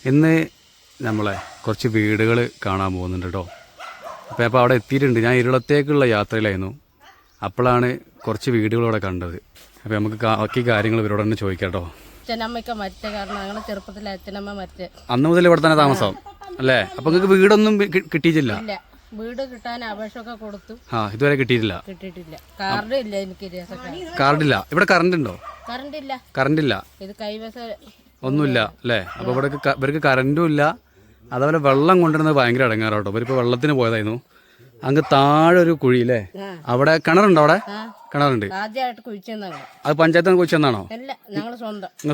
ഇന്ന് നമ്മളെ കുറച്ച് വീടുകൾ കാണാൻ പോകുന്നുണ്ട് കേട്ടോ. അപ്പോൾ അവിടെ എത്തിയിട്ടുണ്ട്. ഞാൻ ഇരുളത്തേക്കുള്ള യാത്രയിലായിരുന്നു. അപ്പോഴാണ് കുറച്ച് വീടുകളവിടെ കണ്ടത്. അപ്പോൾ നമുക്ക് ബാക്കി കാര്യങ്ങൾ ഇവരോട് തന്നെ ചോദിക്കാം കേട്ടോ. അച്ഛനമ്മയൊക്കെ മരിച്ച കാരണം ഞങ്ങളെ ചെറുപ്പത്തിൽ അച്ഛനമ്മ മരിച്ച അന്ന് മുതൽ ഇവിടെ തന്നെ താമസം അല്ലേ? അപ്പോൾ നിങ്ങൾക്ക് വീടൊന്നും കിട്ടിയിട്ടില്ല? ഇല്ല, വീട് കിട്ടാൻ അപേക്ഷയൊക്കെ കൊടുത്തു. ഇതുവരെ കിട്ടിയിട്ടില്ല. കാർഡ് ഇല്ല എനിക്ക്. കാർഡില്ല. ഇവിടെ കറണ്ട് ഉണ്ടോ? കറണ്ട് ഇല്ല. ഇത് കൈവശ ഒന്നുമില്ല അല്ലേ? അപ്പോൾ ഇവിടെ ഇവർക്ക് കറണ്ടും ഇല്ല. അതേപോലെ വെള്ളം കൊണ്ടുവരുന്നത് ഭയങ്കര ഇടങ്ങാറാട്ടോ. ഇവരിപ്പോൾ വെള്ളത്തിന് പോയതായിരുന്നു. അങ്ങ് താഴെ ഒരു കുഴി അല്ലേ? അവിടെ കിണറുണ്ടോ? അവിടെ കിണറുണ്ട്. അത് പഞ്ചായത്ത് കുഴിച്ചെന്നാണോ? നിങ്ങൾ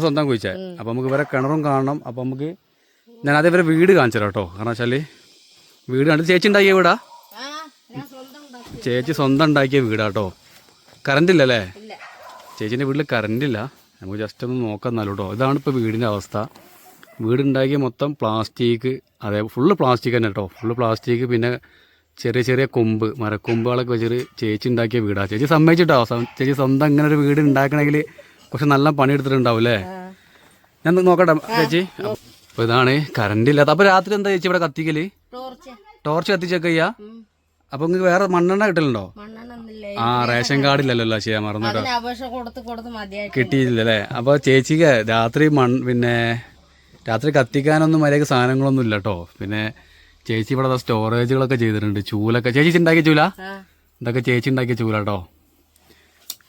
സ്വന്തം കുഴിച്ചേ? അപ്പൊ നമുക്ക് ഇവരെ കിണറും കാണണം. അപ്പൊ നമുക്ക് ഞാൻ അതേ ഇവരെ വീട് കാണിച്ചു തരാം കേട്ടോ. കാരണം വെച്ചാല് വീട് കണ്ട് ചേച്ചി ഉണ്ടാക്കിയ വീടാ? ചേച്ചി സ്വന്തം ഉണ്ടാക്കിയ വീടാട്ടോ. കറണ്ട് ഇല്ലല്ലേ? ചേച്ചിന്റെ വീട്ടിൽ കറണ്ട് ഇല്ല. നമുക്ക് ജസ്റ്റ് ഒന്ന് നോക്കാം എന്നാലും കേട്ടോ. ഇതാണ് ഇപ്പോൾ വീടിൻ്റെ അവസ്ഥ. വീടുണ്ടാക്കിയ മൊത്തം പ്ലാസ്റ്റിക്, അതെ ഫുള്ള് പ്ലാസ്റ്റിക് തന്നെ കേട്ടോ. Full plastic. പിന്നെ ചെറിയ ചെറിയ കൊമ്പ്, മരക്കൊമ്പുകളൊക്കെ വെച്ചിട്ട് ചേച്ചി ഉണ്ടാക്കിയ വീടാണ്. ചേച്ചി സമ്മതിച്ചിട്ടോ. ചേച്ചി സ്വന്തം ഇങ്ങനെ ഒരു വീട് ഉണ്ടാക്കണമെങ്കിൽ കുറച്ച് നല്ല പണിയെടുത്തിട്ടുണ്ടാവും അല്ലേ? ഞാൻ നോക്കട്ടെ ചേച്ചി. അപ്പോൾ ഇതാണ് കറണ്ട് ഇല്ലാത്ത. അപ്പോൾ രാത്രി എന്താ ചേച്ചി ഇവിടെ കത്തിക്കല്? ടോർച്ച് കത്തിച്ചൊക്കെ ചെയ്യാ? അപ്പൊ നിങ്ങൾക്ക് വേറെ മണ്ണെണ്ണ കിട്ടലുണ്ടോ? റേഷൻ കാർഡില്ലല്ലോ. ചെയ്യാൻ മറന്നിട്ടോ. കിട്ടിയില്ലല്ലേ? അപ്പൊ ചേച്ചിക്ക് രാത്രി രാത്രി കത്തിക്കാനൊന്നും മര്യാദക്ക് സാധനങ്ങളൊന്നും ഇല്ല കേട്ടോ. പിന്നെ ചേച്ചി ഇവിടെ സ്റ്റോറേജുകളൊക്കെ ചെയ്തിട്ടുണ്ട്. ചൂലൊക്കെ ചേച്ചി ഉണ്ടാക്കിയ ചൂല? ഇതൊക്കെ ചേച്ചി ഉണ്ടാക്കിയ ചൂല കേട്ടോ.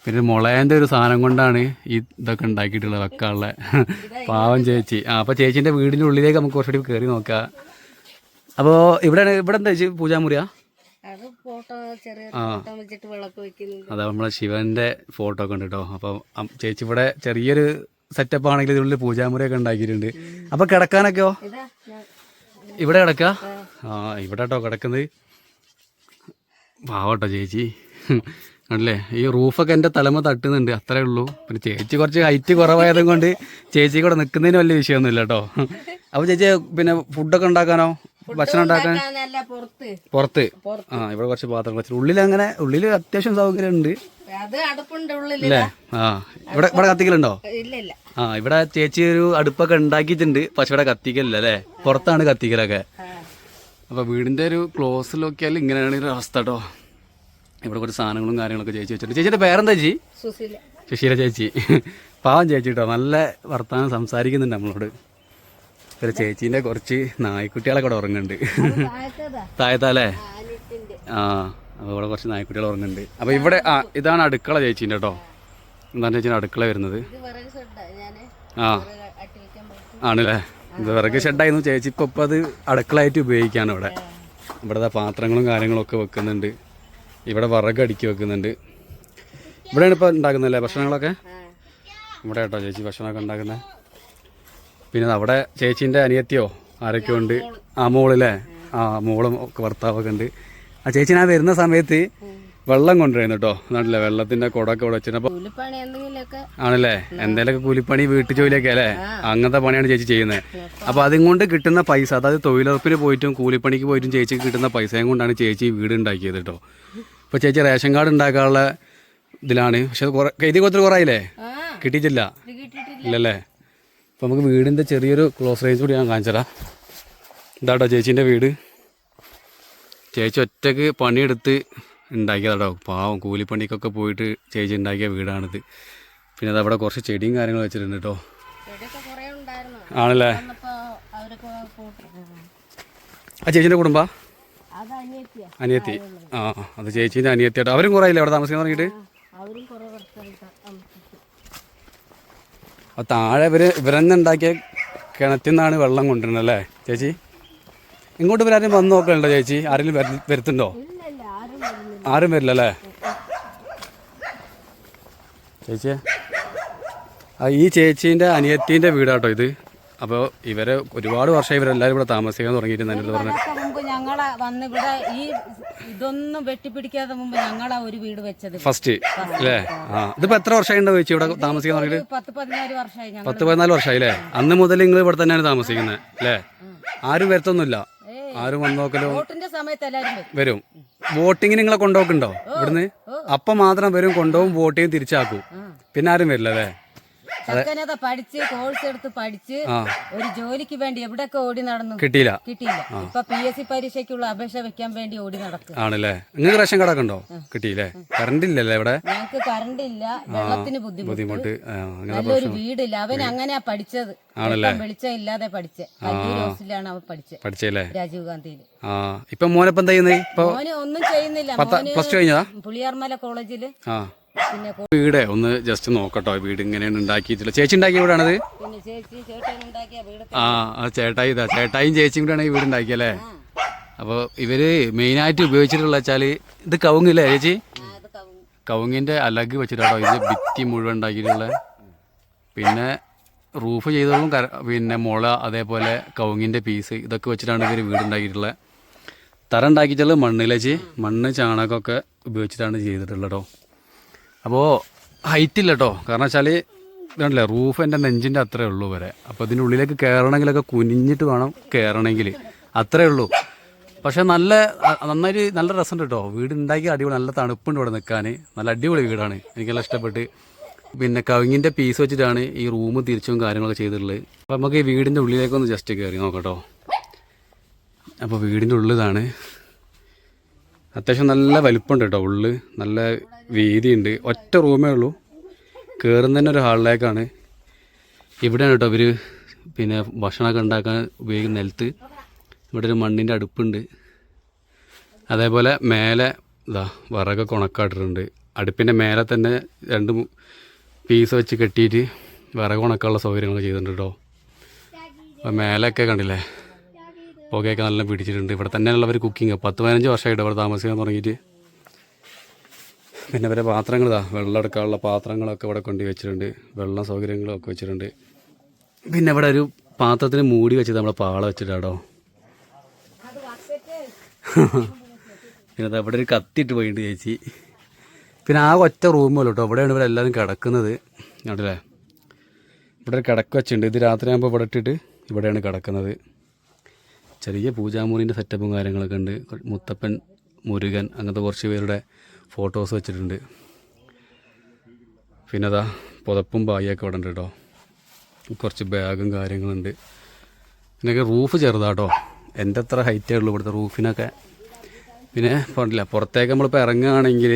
പിന്നെ മുളേൻ്റെ ഒരു സാധനം കൊണ്ടാണ് ഇതൊക്കെ ഉണ്ടാക്കിയിട്ടുള്ളത്, വെക്കാനുള്ള. പാവം ചേച്ചി. അപ്പൊ ചേച്ചിന്റെ വീടിന്റെ ഉള്ളിലേക്ക് നമുക്ക് കുറച്ചുകൂടി കയറി നോക്കാം. അപ്പോൾ ഇവിടെ എന്താ ചേച്ചി പൂജാമുറിയാ? അതാ നമ്മളെ ശിവന്റെ ഫോട്ടോ ഒക്കെ ഉണ്ട് കേട്ടോ. അപ്പൊ ചേച്ചി ഇവിടെ ചെറിയൊരു സെറ്റപ്പ് ആണെങ്കിൽ ഇതിനുള്ളിൽ പൂജാമുറിയൊക്കെ ഉണ്ടാക്കിയിട്ടുണ്ട്. അപ്പൊ കിടക്കാനൊക്കെയോ? ഇവിടെ കിടക്ക? ഇവിടെ കേട്ടോ കിടക്കുന്നത്. പാവട്ടോ ചേച്ചി അല്ലേ? ഈ റൂഫൊക്കെ എൻ്റെ തലമ തട്ടുന്നുണ്ട്, അത്രേ ഉള്ളൂ. പിന്നെ ചേച്ചി കുറച്ച് ഹൈറ്റ് കുറവായതും കൊണ്ട് ചേച്ചി കൂടെ നിൽക്കുന്നതിന് വലിയ വിഷയമൊന്നുമില്ല കേട്ടോ. അപ്പൊ ചേച്ചി പിന്നെ ഫുഡൊക്കെ ഉണ്ടാക്കാനോ, ഭക്ഷണം ഉണ്ടാക്കാൻ പുറത്ത്? ഇവിടെ കുറച്ച് പാത്രങ്ങൾ വെച്ചിട്ട് ഉള്ളിൽ അത്യാവശ്യം സൗകര്യം ഉണ്ട് അല്ലേ? ഇവിടെ കത്തിക്കലുണ്ടോ? ഇവിടെ ചേച്ചി ഒരു അടുപ്പൊക്കെ ഉണ്ടാക്കിയിട്ടുണ്ട്. പക്ഷെ ഇവിടെ കത്തിക്കലില്ല അല്ലേ? പുറത്താണ് കത്തിക്കലൊക്കെ. അപ്പൊ വീടിന്റെ ഒരു ക്ലോസ് നോക്കിയാൽ ഇങ്ങനെയാണ് ഒരു അവസ്ഥ കേട്ടോ. ഇവിടെ കുറച്ച് സാധനങ്ങളും കാര്യങ്ങളൊക്കെ ചേച്ചി വെച്ചിട്ടുണ്ട്. ചേച്ചിയുടെ പേരെന്താ ചേച്ചി? സുശീല ചേച്ചി. പാവം ചേച്ചി കേട്ടോ. നല്ല വർത്താനം സംസാരിക്കുന്നുണ്ട് നമ്മളോട്. ഒരു ചേച്ചീൻ്റെ കുറച്ച് നായ്ക്കുട്ടികളൊക്കെ ഇവിടെ ഉറങ്ങുന്നുണ്ട് താഴത്തല്ലേ? അപ്പോൾ ഇവിടെ കുറച്ച് നായ്ക്കുട്ടികൾ ഉറങ്ങുന്നുണ്ട്. അപ്പോൾ ഇവിടെ ഇതാണ് അടുക്കള ചേച്ചീൻ്റെ കേട്ടോ. എന്താണ് ചേച്ചീൻ്റെ അടുക്കള വരുന്നത്? ആണല്ലേ? ഇത് വിറക് ഷെഡായിരുന്നു. ചേച്ചി ഇപ്പോൾ അത് അടുക്കളയായിട്ട് ഉപയോഗിക്കാണ്. ഇവിടെ പാത്രങ്ങളും കാര്യങ്ങളൊക്കെ വെക്കുന്നുണ്ട്. ഇവിടെ വിറക് അടുക്കി വെക്കുന്നുണ്ട്. ഇവിടെയാണ് ഇപ്പോൾ ഉണ്ടാക്കുന്നതല്ലേ ഭക്ഷണങ്ങളൊക്കെ? ഇവിടെ കേട്ടോ ചേച്ചി ഭക്ഷണമൊക്കെ ഉണ്ടാക്കുന്നത്. പിന്നെ അവിടെ ചേച്ചീൻ്റെ അനിയത്തിയോ ആരൊക്കെ ഉണ്ട്? മോളില്ലേ? മോളും ഒക്കെ ഭർത്താവൊക്കെ ഉണ്ട്. ചേച്ചി ഞാൻ വരുന്ന സമയത്ത് വെള്ളം കൊണ്ടുവരുന്നു കേട്ടോ. നാട്ടിലെ വെള്ളത്തിന്റെ കുടമൊക്കെ ഇവിടെ വെച്ചിട്ട്. ആണല്ലേ? എന്തെങ്കിലുമൊക്കെ കൂലിപ്പണി, വീട്ടു ജോലിയൊക്കെ അല്ലേ? അങ്ങനത്തെ പണിയാണ് ചേച്ചി ചെയ്യുന്നത്. അപ്പൊ അതും കൊണ്ട് കിട്ടുന്ന പൈസ, അതായത് തൊഴിലുറപ്പിന് പോയിട്ടും കൂലിപ്പണിക്ക് പോയിട്ടും ചേച്ചിക്ക് കിട്ടുന്ന പൈസയും കൊണ്ടാണ് ചേച്ചി വീട് ഉണ്ടാക്കിയത് കേട്ടോ. ഇപ്പൊ ചേച്ചി റേഷൻ കാർഡ് ഉണ്ടാക്കാനുള്ള ഇതിലാണ്. പക്ഷെ എഴുതി കൊടുത്തിട്ട് കുറയില്ലേ? കിട്ടിയിട്ടില്ല ഇല്ലല്ലേ? അപ്പോൾ നമുക്ക് വീടിൻ്റെ ചെറിയൊരു ക്ലോസ് റേഞ്ച് കൂടി ഞാൻ കാണിച്ചതാ. ഇതാട്ടോ ചേച്ചീൻ്റെ വീട്. ചേച്ചി ഒറ്റക്ക് പണിയെടുത്ത് ഉണ്ടാക്കിയതാട്ടോ. പാവം കൂലിപ്പണിക്കൊക്കെ പോയിട്ട് ചേച്ചി ഉണ്ടാക്കിയ വീടാണിത്. പിന്നെ അതവിടെ കുറച്ച് ചെടിയും കാര്യങ്ങളും വെച്ചിട്ടുണ്ട് കേട്ടോ. ആണല്ലേ? ചേച്ചീൻ്റെ കുടുംബ? അനിയത്തി. അത് ചേച്ചീൻ്റെ അനിയത്തി കേട്ടോ. അവരും കുറയില്ലേ അവിടെ താമസിക്കാൻ തുടങ്ങിയിട്ട്? അപ്പോൾ താഴെ ഇവരെന്നെ ഉണ്ടാക്കിയ കിണറ്റിൽ നിന്നാണ് വെള്ളം കൊണ്ടുവരുന്നത് അല്ലേ ചേച്ചി? ഇങ്ങോട്ട് ഇവരാരും വന്ന് നോക്കലുണ്ടോ ചേച്ചി? ആരെങ്കിലും വരുത്തുണ്ടോ? ആരും വരില്ല അല്ലേ ചേച്ചി? ഈ ചേച്ചീൻ്റെ അനിയത്തീൻ്റെ വീടാട്ടോ ഇത്. അപ്പോൾ ഇവരെ ഒരുപാട് വർഷം ഇവരെല്ലാവരും ഇവിടെ താമസിക്കാൻ തുടങ്ങിയിട്ട് തന്നെ പറഞ്ഞു. ഇതൊന്നും വെട്ടിപ്പിടിക്കാതെ മുമ്പ് ഞങ്ങളാ ഒരു വീട് വെച്ചത് ഫസ്റ്റ് അല്ലേ? ഇതിപ്പോ എത്ര വർഷമായിണ്ടോ ചേച്ചി ഇവിടെ താമസിക്കാൻ തുടങ്ങിയിട്ട്? 10-14 വർഷമായി അല്ലേ? അന്ന് മുതൽ നിങ്ങൾ ഇവിടെ തന്നെയാണ് താമസിക്കുന്നത് അല്ലേ? ആരും വരുത്തൊന്നുമില്ല? ആരും വന്നു നോക്കലോ? വരും. വോട്ടിങ്ങിന് നിങ്ങളെ കൊണ്ടുപോക്കുണ്ടോ ഇവിടുന്ന്? അപ്പം മാത്രം വരും, കൊണ്ടുപോകും, വോട്ട് ചെയ്യും, തിരിച്ചാക്കും. പിന്നെ ആരും വരില്ല അല്ലേ? ചെക്കനത പഠിച്ച് കോഴ്സ് എടുത്ത് പഠിച്ച് ഒരു ജോലിക്ക് വേണ്ടി എവിടെയൊക്കെ ഓടി നടന്നു, കിട്ടിയില്ല. ഇപ്പൊ PSC പരീക്ഷയ്ക്കുള്ള അപേക്ഷ വെക്കാൻ വേണ്ടി ഓടി നടക്കും. ആണല്ലേ? നിങ്ങൾക്ക് റേഷൻ കാർഡൊക്കെ ഉണ്ടോ? കിട്ടിയില്ലേ? കറണ്ട് ഇല്ലല്ലേ ഇവിടെ? ഞങ്ങക്ക് കറണ്ട് ഇല്ല, വെള്ളത്തിന് ബുദ്ധിമുട്ട്, നല്ലൊരു വീടില്ല. അവൻ അങ്ങനെയാ പഠിച്ചത്, വെളിച്ചം ഇല്ലാതെ പഠിച്ചത്. ഹോസ്റ്റലിലാണ് അവൻ പഠിച്ചത്, രാജീവ് ഗാന്ധിയിൽ. ഇപ്പൊ മോനപ്പം മോന് ഒന്നും ചെയ്യുന്നില്ല, പുളിയാർമല കോളേജില്. പിന്നെ വീട് ഒന്ന് ജസ്റ്റ് നോക്കട്ടോ, വീട് ഇങ്ങനെയാണ് ഉണ്ടാക്കിയിട്ടുള്ളത്. ചേച്ചി ഉണ്ടാക്കിയ വീടാണത്? പിന്നെ ചേട്ടൻ ഉണ്ടാക്കിയ വീട്. ചേട്ടായും ചേച്ചിയും കൂടെയാണ് ഈ വീട് ഉണ്ടാക്കിയല്ലേ? അപ്പോൾ ഇവര് മെയിനായിട്ട് ഉപയോഗിച്ചിട്ടുള്ള വെച്ചാല് ഇത് കവുങ്ങില്ലേ ചേച്ചി? കവുങ്ങിന്റെ അലഗ് വെച്ചിട്ടാണോ ഇത് ഭിത്തി മുഴുവൻ ഉണ്ടാക്കിയിട്ടുള്ളത്. പിന്നെ റൂഫ് ചെയ്തതും പിന്നെ മുള, അതേപോലെ കവുങ്ങിന്റെ പീസ്, ഇതൊക്കെ വെച്ചിട്ടാണ് ഇവർ വീട് ഉണ്ടാക്കിയിട്ടുള്ളത്. തറ ഉണ്ടാക്കിയിട്ടുള്ളത് മണ്ണിലേച്ചി, മണ്ണ് ചാണകമൊക്കെ ഉപയോഗിച്ചിട്ടാണ് ചെയ്തിട്ടുള്ളത്. അപ്പോൾ ഹൈറ്റ് ഇല്ല കേട്ടോ, കാരണം വെച്ചാൽ ഇതാണല്ലേ റൂഫ് എൻ്റെ നെഞ്ചിൻ്റെ അത്രേ ഉള്ളൂ വരെ. അപ്പോൾ ഇതിനുള്ളിലേക്ക് കയറണമെങ്കിലൊക്കെ കുനിഞ്ഞിട്ട് വേണം കയറണമെങ്കിൽ, അത്രേ ഉള്ളൂ. പക്ഷെ നന്നായിട്ട് നല്ല രസമുണ്ട് കേട്ടോ, വീട് ഉണ്ടാക്കി അടിപൊളി, നല്ല തണുപ്പുണ്ട് ഇവിടെ നിൽക്കാൻ, നല്ല അടിപൊളി വീടാണ്, എനിക്കെല്ലാം ഇഷ്ടപ്പെട്ട്. പിന്നെ കവിങ്ങിൻ്റെ പീസ് വെച്ചിട്ടാണ് ഈ റൂം തിരിച്ചും കാര്യങ്ങളൊക്കെ ചെയ്തിട്ടുള്ളത്. അപ്പോൾ നമുക്ക് ഈ വീടിൻ്റെ ഉള്ളിലേക്കൊന്ന് ജസ്റ്റ് കയറി നോക്കട്ടോ. അപ്പോൾ വീടിൻ്റെ ഉള്ളിലാണ്, അത്യാവശ്യം നല്ല വലിപ്പമുണ്ട് കേട്ടോ, ഉള്ളിൽ നല്ല വീതിയുണ്ട്. ഒറ്റ റൂമേ ഉള്ളൂ, കയറുന്ന തന്നെ ഒരു ഹാളിലേക്കാണ്. ഇവിടെയാണ് കേട്ടോ ഇവർ പിന്നെ ഭക്ഷണമൊക്കെ ഉണ്ടാക്കാൻ ഉപയോഗിക്കുന്ന നിലത്ത്. ഇവിടെ ഒരു മണ്ണിൻ്റെ അടുപ്പുണ്ട്, അതേപോലെ മേലെ ഇതാ വിറകൊക്കെ ഉണക്കാട്ടിട്ടുണ്ട്. അടുപ്പിൻ്റെ മേലെ തന്നെ 2 പീസ് വെച്ച് കെട്ടിയിട്ട് വിറക് ഉണക്കാനുള്ള സൗകര്യങ്ങളൊക്കെ ചെയ്തിട്ടുണ്ട് കേട്ടോ. അപ്പോൾ മേലെയൊക്കെ കണ്ടില്ലേ, പുകയൊക്കെ നല്ല പിടിച്ചിട്ടുണ്ട്. ഇവിടെ തന്നെയുള്ളവർ കുക്കിങ് 10-15 വർഷമായിട്ട് ഇവിടെ താമസിക്കാൻ തുടങ്ങിയിട്ട്. പിന്നെ ഇവരെ പാത്രങ്ങൾ വെള്ളം എടുക്കാനുള്ള പാത്രങ്ങളൊക്കെ ഇവിടെ കൊണ്ടു വെച്ചിട്ടുണ്ട്, വെള്ളം സൗകര്യങ്ങളൊക്കെ വെച്ചിട്ടുണ്ട്. പിന്നെ ഇവിടെ ഒരു പാത്രത്തിന് മൂടി വെച്ചത് നമ്മളെ പാള വെച്ചിട്ടാട്ടോ. പിന്നെ ഇവിടെ ഒരു കത്തിയിട്ട് പോയിട്ടുണ്ട് ചേച്ചി. പിന്നെ ആ ഒറ്റ റൂമല്ലോ കേട്ടോ, ഇവിടെയാണ് ഇവരെല്ലാവരും കിടക്കുന്നത്. കണ്ടില്ലേ, ഇവിടെ ഒരു കിടക്ക വെച്ചിട്ടുണ്ട്. ഇത് രാത്രിയാകുമ്പോൾ ഇവിടെ ഇട്ടിട്ട് ഇവിടെയാണ് കിടക്കുന്നത്. ചെറിയ പൂജാമുറിൻ്റെ സെറ്റപ്പും കാര്യങ്ങളൊക്കെ ഉണ്ട്. മുത്തപ്പൻ, മുരുകൻ, അങ്ങനത്തെ കുറച്ച് പേരുടെ ഫോട്ടോസ് വെച്ചിട്ടുണ്ട്. പിന്നെ അതാ പുതപ്പും പായൊക്കെ ഇവിടെ ഉണ്ട് കേട്ടോ. കുറച്ച് ബാഗും കാര്യങ്ങളുണ്ട്. പിന്നൊക്കെ റൂഫ് ചെറുതാട്ടോ, എൻ്റെ അത്ര ഹൈറ്റേ ഉള്ളൂ ഇവിടുത്തെ റൂഫിനൊക്കെ. പിന്നെ പറഞ്ഞില്ല, പുറത്തേക്ക് നമ്മളിപ്പോൾ ഇറങ്ങുകയാണെങ്കിൽ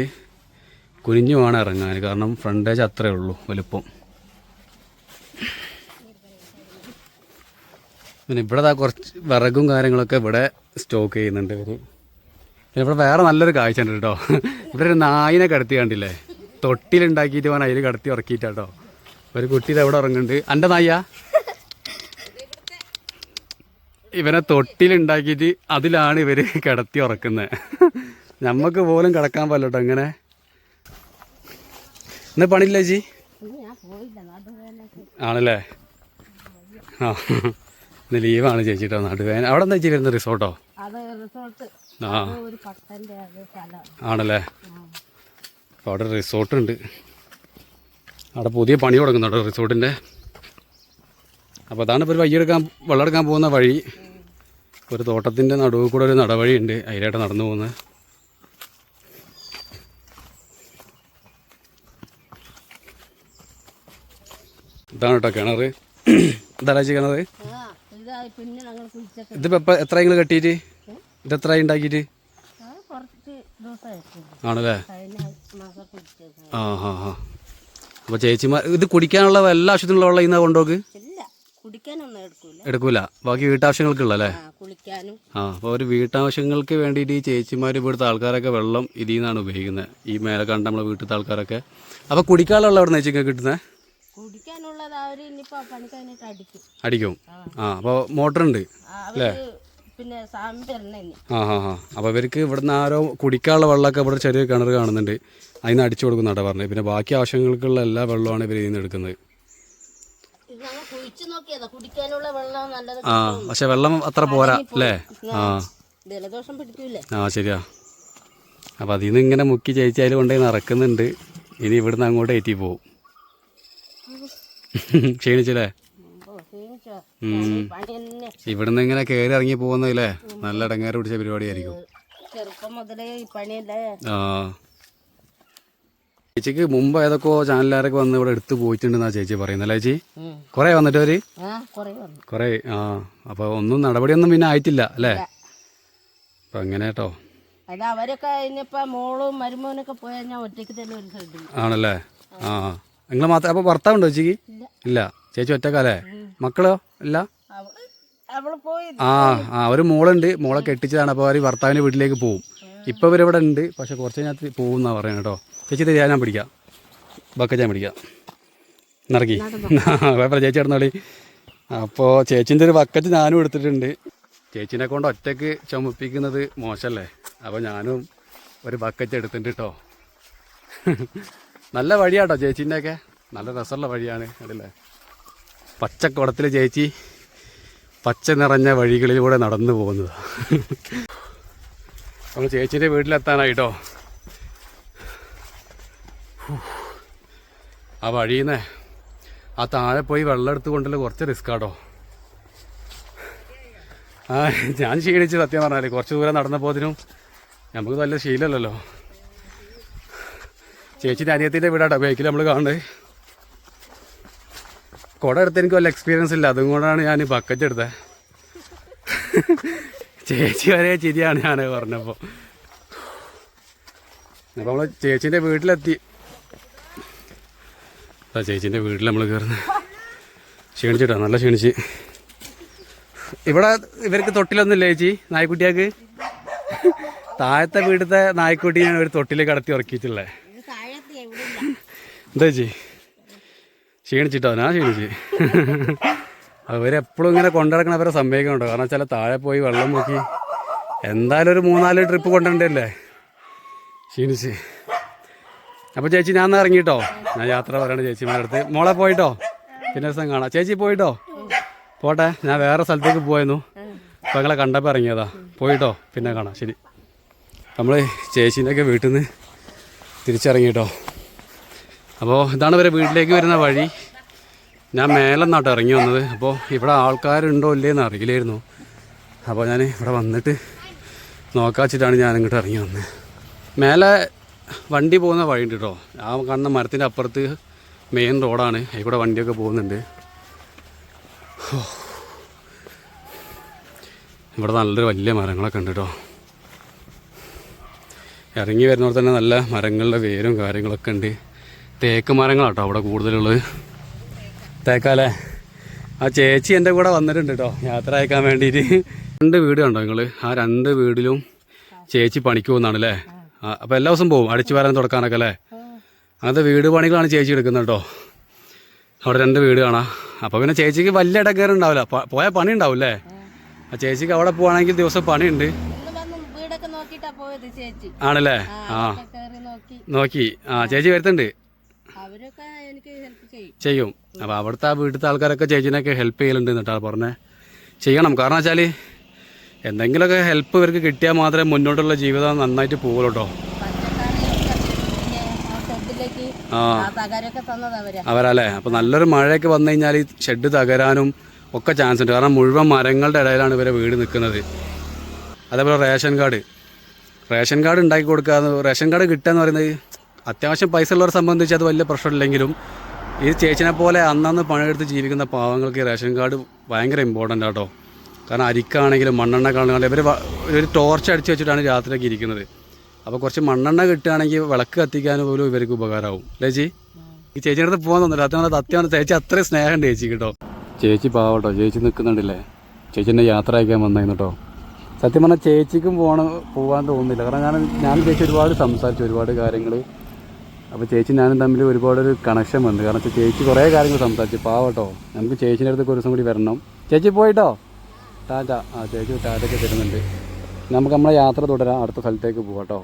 കുനിഞ്ഞു വേണം ഇറങ്ങാൻ, കാരണം ഫ്രണ്ടേജ് അത്രേ ഉള്ളൂ വലുപ്പം. പിന്നെ ഇവിടെ കുറച്ച് വിറകും കാര്യങ്ങളൊക്കെ ഇവിടെ സ്റ്റോക്ക് ചെയ്യുന്നുണ്ട് ഇവർ. പിന്നെ ഇവിടെ വേറെ നല്ലൊരു കാഴ്ച ഉണ്ട് കേട്ടോ, ഇവിടെ ഒരു നായിനെ കടത്തി കണ്ടില്ലേ, തൊട്ടിലുണ്ടാക്കിയിട്ട് വേണം അതിൽ കടത്തി ഉറക്കിയിട്ടാട്ടോ. ഒരു കുട്ടി എവിടെ ഉറങ്ങുന്നുണ്ട്, എൻ്റെ നായ ഇവനെ തൊട്ടിലുണ്ടാക്കിയിട്ട് അതിലാണ് ഇവർ കിടത്തി ഉറക്കുന്നത്. നമുക്ക് പോലും കിടക്കാൻ പറ്റില്ല കേട്ടോ ഇങ്ങനെ. ഇന്ന് പണിയില്ല ചേച്ചി? ആണല്ലേ? ആ, ഇന്ന് ലീവാണ് ചേച്ചി കേട്ടോ, നടുവേന. അവിടെ എന്താ ചേച്ചി വരുന്ന റിസോർട്ടോ? ആ ആണല്ലേ? അപ്പോൾ അവിടെ റിസോർട്ടുണ്ട്, അവിടെ പുതിയ പണി തുടങ്ങുന്നുണ്ടോ റിസോർട്ടിൻ്റെ. അപ്പോൾ അതാണ് ഇപ്പോൾ വെള്ളം എടുക്കാൻ പോകുന്ന വഴി. ഒരു തോട്ടത്തിൻ്റെ നടുവിൽ കൂടെ ഒരു നടവഴിയുണ്ട്, അതിലായിട്ട് നടന്നു പോകുന്നത്. ഇതാണ് കേട്ടോ കിണറ്. ഇതാ കിണറ്. ഇതിപ്പോൾ എപ്പോൾ എത്ര നിങ്ങൾ കെട്ടിയിട്ട് ഇതെത്ര ഉണ്ടാക്കിയിട്ട്? ആണല്ലേ? ആ ഹാ ഹാ. അപ്പോൾ ചേച്ചിമാർ ഇത് കുടിക്കാനുള്ള എല്ലാ ആവശ്യത്തിനുള്ള വെള്ളം ഇന്നാ കൊണ്ടുപോക്ക്? എടുക്കൂല, ബാക്കി വീട്ടാവശ്യങ്ങൾക്കുള്ളല്ലേ? ആ, അപ്പോൾ ഒരു വീട്ടാവശ്യങ്ങൾക്ക് വേണ്ടിയിട്ട് ഈ ചേച്ചിമാർ ഇവിടുത്തെ ആൾക്കാരൊക്കെ വെള്ളം ഇതിൽ നിന്നാണ് ഉപയോഗിക്കുന്നത്, ഈ മേലെ കണ്ട നമ്മളെ വീട്ടിലത്തെ ആൾക്കാരൊക്കെ. അപ്പോൾ കുടിക്കാനുള്ള വെള്ളം എവിടെ നിന്ന് ചേച്ചിക്ക് കിട്ടുന്നത്? അടിക്കും. ആ, അപ്പോൾ മോട്ടറുണ്ട് അല്ലേ? ആ ഹാ ഹാ. അപ്പോൾ ഇവർക്ക് ഇവിടുന്ന് ആരോ കുടിക്കാനുള്ള വെള്ളമൊക്കെ ഇവിടെ ചെറിയ കിണർ കാണുന്നുണ്ട്, അതിന് അടിച്ചു കൊടുക്കുന്നുണ്ടാ പറഞ്ഞത്. പിന്നെ ബാക്കി ആവശ്യങ്ങൾക്കുള്ള എല്ലാ വെള്ളമാണ് ഇവർ ഇതിൽ നിന്ന് എടുക്കുന്നത്. ആ, പക്ഷെ വെള്ളം അത്ര പോരാ അല്ലേ? ആ ആ ശരിയാ. അപ്പം അതിൽ നിന്ന് ഇങ്ങനെ മുക്കി ചേച്ചിയാൽ കൊണ്ടുപോയി നടക്കുന്നുണ്ട്. ഇനി ഇവിടുന്ന് അങ്ങോട്ട് ഏറ്റി പോവും. ക്ഷീണിച്ചല്ലേ? ഇവിടുന്ന് ഇങ്ങനെ കയറി ഇറങ്ങി പോകുന്നല്ലേ, നല്ല ഇടങ്ങേറ് പിടിച്ച പരിപാടിയായിരിക്കും. ചെറുപ്പം മുതലേ ഈ പണിയല്ലേ. ആ, ചേച്ചിക്ക് മുമ്പ് ഏതൊക്കെ ചാനലുകാരൊക്കെ വന്ന് ഇവിടെ എടുത്ത് പോയിട്ടുണ്ടെന്നാ ചേച്ചി പറയുന്നല്ലേ ചേച്ചി? കുറേ വന്നിട്ട് അവര് കുറേ അപ്പോൾ ഒന്നും നടപടിയൊന്നും പിന്നെ ആയിട്ടില്ല അല്ലേ? അപ്പം അങ്ങനെ കേട്ടോ. അല്ല അവരൊക്കെ ഇനിയിപ്പോ മോളും മരുമോനൊക്കെ പോയാൽ ഞാൻ ഒറ്റയ്ക്ക് തന്നെ ഒരു സൈഡിൽ ആണല്ലേ? നിങ്ങൾ മാത്രം. അപ്പോൾ ഭർത്താവുണ്ടോ ചേച്ചിക്ക്? ഇല്ല. ചേച്ചി ഒറ്റക്കല്ലേ? മക്കളോ? ഇല്ല. ഒരു മോളുണ്ട്. മോളെ കെട്ടിച്ചതാണ്. അപ്പോൾ അവർ ഭർത്താവിൻ്റെ വീട്ടിലേക്ക് പോകും. ഇപ്പോൾ ഇവരിവിടെ ഉണ്ട്, പക്ഷെ കുറച്ച് കഴിഞ്ഞാൽ പോകും എന്നാണ് പറയുന്നത് കേട്ടോ. ചേച്ചി ഇത് ഞാൻ പിടിക്കാം, ബക്കറ്റ് ഞാൻ പിടിക്കാം, നിറക്കി കുഴപ്പമില്ല ചേച്ചി ഇടന്നോളി. അപ്പോൾ ചേച്ചീൻ്റെ ഒരു ബക്കറ്റ് ഞാനും എടുത്തിട്ടുണ്ട്. ചേച്ചീനെ കൊണ്ട് ഒറ്റയ്ക്ക് ചുമപ്പിക്കുന്നത് മോശമല്ലേ? അപ്പോൾ ഞാനും ഒരു ബക്കറ്റ് എടുത്തിട്ടുണ്ട് കേട്ടോ. നല്ല വഴിയാട്ടോ ചേച്ചീൻ്റെ ഒക്കെ, നല്ല രസമുള്ള വഴിയാണ് കണ്ടില്ലേ? പച്ചക്കുടത്തിൽ ചേച്ചി പച്ച നിറഞ്ഞ വഴികളിലൂടെ നടന്നു പോകുന്നത്. നമ്മൾ ചേച്ചീൻ്റെ വീട്ടിലെത്താനായിട്ടോ. ആ വഴിയിൽ നിന്ന് ആ താഴെ പോയി വെള്ളം എടുത്ത് കൊണ്ടല്ലേ കുറച്ച് റിസ്ക്കാട്ടോ. ഞാൻ ക്ഷീണിച്ച് സത്യം പറഞ്ഞാൽ കുറച്ച് ദൂരം നടന്നപ്പോതിനും നമുക്ക് നല്ല ശീലമല്ലല്ലോ. ചേച്ചിൻ്റെ അനിയത്തിൻ്റെ വീടാട്ടോ ബൈക്കിൽ നമ്മൾ കാണുന്നത്. കുട എടുത്ത് എനിക്ക് വല്ല എക്സ്പീരിയൻസ് ഇല്ല, അതുകൊണ്ടാണ് ഞാൻ ബക്കറ്റ് എടുത്തത്. ചേച്ചി വരെ ചിരിയാണ് ഞാൻ പറഞ്ഞപ്പോൾ. അപ്പോൾ നമ്മൾ ചേച്ചീൻ്റെ വീട്ടിലെത്തി. ചേച്ചീൻ്റെ വീട്ടിൽ നമ്മൾ കയറുന്നത് ക്ഷീണിച്ചിട്ടോ, നല്ല ക്ഷീണിച്ച്. ഇവിടെ ഇവർക്ക് തൊട്ടിലൊന്നും ഇല്ലേ ചേച്ചി? നായ്ക്കുട്ടിയാക്ക് താഴത്തെ വീട്ടിലത്തെ നായ്ക്കുട്ടി ഞാൻ ഒരു തൊട്ടിൽ കടത്തി ഉറക്കിയിട്ടുള്ളേ. എന്താ ചേച്ചി ക്ഷീണിച്ചിട്ടോ? ഞാൻ ക്ഷീണിച്ച്. അവരെപ്പോഴും ഇങ്ങനെ കൊണ്ടിറക്കണം, അവരെ സമ്മതിക്കണുണ്ടോ? കാരണം വെച്ചാൽ താഴെ പോയി വെള്ളം നോക്കി എന്തായാലും ഒരു 3-4 ട്രിപ്പ് കൊണ്ടുവരണ്ടല്ലേ. ക്ഷീണിച്ച്. അപ്പോൾ ചേച്ചി ഞാൻ ഇറങ്ങിട്ടോ, ഞാൻ യാത്ര പറയണ ചേച്ചിമാരുടെ അടുത്ത്. മോളെ പോയിട്ടോ, പിന്നെ ദിവസം കാണാം. ചേച്ചി പോയിട്ടോ? പോട്ടെ, ഞാൻ വേറെ സ്ഥലത്തേക്ക് പോയിരുന്നു. അപ്പോൾ നിങ്ങളെ കണ്ടപ്പോൾ ഇറങ്ങിയതാ. പോയിട്ടോ, പിന്നെ കാണാം. ശരി. നമ്മൾ ചേച്ചീൻ്റെയൊക്കെ വീട്ടിൽ നിന്ന് തിരിച്ചിറങ്ങിട്ടോ. അപ്പോൾ ഇതാണ് ഇവരെ വീട്ടിലേക്ക് വരുന്ന വഴി. ഞാൻ മേലെ നിന്നാട്ടോ ഇറങ്ങി വന്നത്. അപ്പോൾ ഇവിടെ ആൾക്കാരുണ്ടോ ഇല്ലേന്ന് അറിയില്ലായിരുന്നു. അപ്പോൾ ഞാൻ ഇവിടെ വന്നിട്ട് നോക്കാച്ചിട്ടാണ് ഞാൻ ഇങ്ങോട്ട് ഇറങ്ങി വന്നത്. മേലെ വണ്ടി പോകുന്ന വഴിയുണ്ട് കേട്ടോ. ആ കാണുന്ന മരത്തിൻ്റെ അപ്പുറത്ത് മെയിൻ റോഡാണ്, ഇവിടെ വണ്ടിയൊക്കെ പോകുന്നുണ്ട്. ഇവിടെ നല്ലൊരു വലിയ മരങ്ങളൊക്കെ ഉണ്ട് കേട്ടോ. ഇറങ്ങി വരുന്നവർ തന്നെ നല്ല മരങ്ങളുടെ വേരും കാര്യങ്ങളൊക്കെ ഉണ്ട്. തേക്ക് മരങ്ങളാട്ടോ അവിടെ കൂടുതലുള്ളത്. തേക്കാലേ? ആ ചേച്ചി എൻ്റെ കൂടെ വന്നിട്ടുണ്ട് കേട്ടോ യാത്ര അയക്കാൻ വേണ്ടിയിട്ട്. 2 വീട് കണ്ടോ നിങ്ങൾ? ആ 2 വീടിലും ചേച്ചി പണിക്ക് പോകുന്നതാണല്ലേ? അപ്പോൾ എല്ലാ ദിവസവും പോകും അടിച്ചു വരാൻ തുടക്കാനൊക്കെ അല്ലേ? അങ്ങനത്തെ വീട് പണികളാണ് ചേച്ചി എടുക്കുന്നത് കേട്ടോ. അവിടെ 2 വീട് കാണാം. അപ്പോൾ പിന്നെ ചേച്ചിക്ക് വലിയ ഇടക്കേറ് ഉണ്ടാവില്ല, പോയാൽ പണി ഉണ്ടാവും അല്ലേ? ആ ചേച്ചിക്ക് അവിടെ പോവാണെങ്കിൽ ദിവസം പണിയുണ്ട്. ആണല്ലേ? നോക്കി. ചേച്ചി വരുത്തുണ്ട്, ചെയ്യും. അപ്പോൾ അവിടുത്തെ ആ വീട്ടിലത്തെ ആൾക്കാരൊക്കെ ചേച്ചിനൊക്കെ ഹെൽപ്പ് ചെയ്യലുണ്ട് എന്നിട്ടാണ് പറഞ്ഞത്. ചെയ്യണം, കാരണം വെച്ചാൽ എന്തെങ്കിലുമൊക്കെ ഹെൽപ്പ് ഇവർക്ക് കിട്ടിയാൽ മാത്രമേ മുന്നോട്ടുള്ള ജീവിതം നന്നായിട്ട് പോകുള്ളൂ കേട്ടോ. അവരല്ലേ? അപ്പോൾ നല്ലൊരു മഴയൊക്കെ വന്നു കഴിഞ്ഞാൽ ഈ ഷെഡ് തകരാനും ഒക്കെ ചാൻസ് ഉണ്ട്. കാരണം മുഴുവൻ മരങ്ങളുടെ ഇടയിലാണ് ഇവരെ വീട് നിൽക്കുന്നത്. അതേപോലെ റേഷൻ കാർഡ് ഉണ്ടാക്കി കൊടുക്കുക, റേഷൻ കാർഡ് കിട്ടുക എന്ന് പറയുന്നത് അത്യാവശ്യം പൈസ ഉള്ളവരെ സംബന്ധിച്ച് അത് വലിയ പ്രശ്നമില്ലെങ്കിലും ഈ ചേച്ചിനെ പോലെ അന്നന്ന് പണിയെടുത്ത് ജീവിക്കുന്ന പാവങ്ങൾക്ക് ഈ റേഷൻ കാർഡ് ഭയങ്കര ഇമ്പോർട്ടൻ്റ് ആട്ടോ. കാരണം അരിക്കാണെങ്കിലും മണ്ണെണ്ണക്കാണെങ്കിലും ഇവർ ടോർച്ച് അടിച്ച് വെച്ചിട്ടാണ് രാത്രിയൊക്കെ ഇരിക്കുന്നത്. അപ്പോൾ കുറച്ച് മണ്ണെണ്ണ കിട്ടുകയാണെങ്കിൽ വിളക്ക് കത്തിക്കാനും പോലും ഇവർക്ക് ഉപകാരമാവും അല്ലേ ചേച്ചി? ഈ ചേച്ചിയുടെ അടുത്ത് പോകാൻ തോന്നില്ല, അത്യാണ് ചേച്ചി അത്രയും സ്നേഹമുണ്ട് ചേച്ചി കേട്ടോ. ചേച്ചി പാവട്ടോ, ചേച്ചി നിൽക്കുന്നുണ്ടല്ലേ? ചേച്ചിൻ്റെ യാത്ര അയക്കാൻ വന്നായിരുന്നു കേട്ടോ. സത്യം പറഞ്ഞാൽ ചേച്ചിക്കും പോകാൻ തോന്നുന്നില്ല, കാരണം ഞാൻ ചേച്ചി ഒരുപാട് സംസാരിച്ചു, ഒരുപാട് കാര്യങ്ങൾ. അപ്പോൾ ചേച്ചി ഞാനും തമ്മിൽ ഒരുപാടൊരു കണക്ഷൻ വന്നു. കാരണം വെച്ചാൽ ചേച്ചി കുറേ കാര്യങ്ങൾ സംസാരിച്ചു. പാവട്ടോ, നമുക്ക് ചേച്ചീൻ്റെ അടുത്ത് ഒരു ദിവസം കൂടി വരണം. ചേച്ചി പോയിട്ടോ? ടാറ്റ. ചേച്ചി ടാറ്റയൊക്കെ തരുന്നുണ്ട്. നമുക്ക് നമ്മളെ യാത്ര തുടരാം, അടുത്ത സ്ഥലത്തേക്ക് പോകാം കേട്ടോ.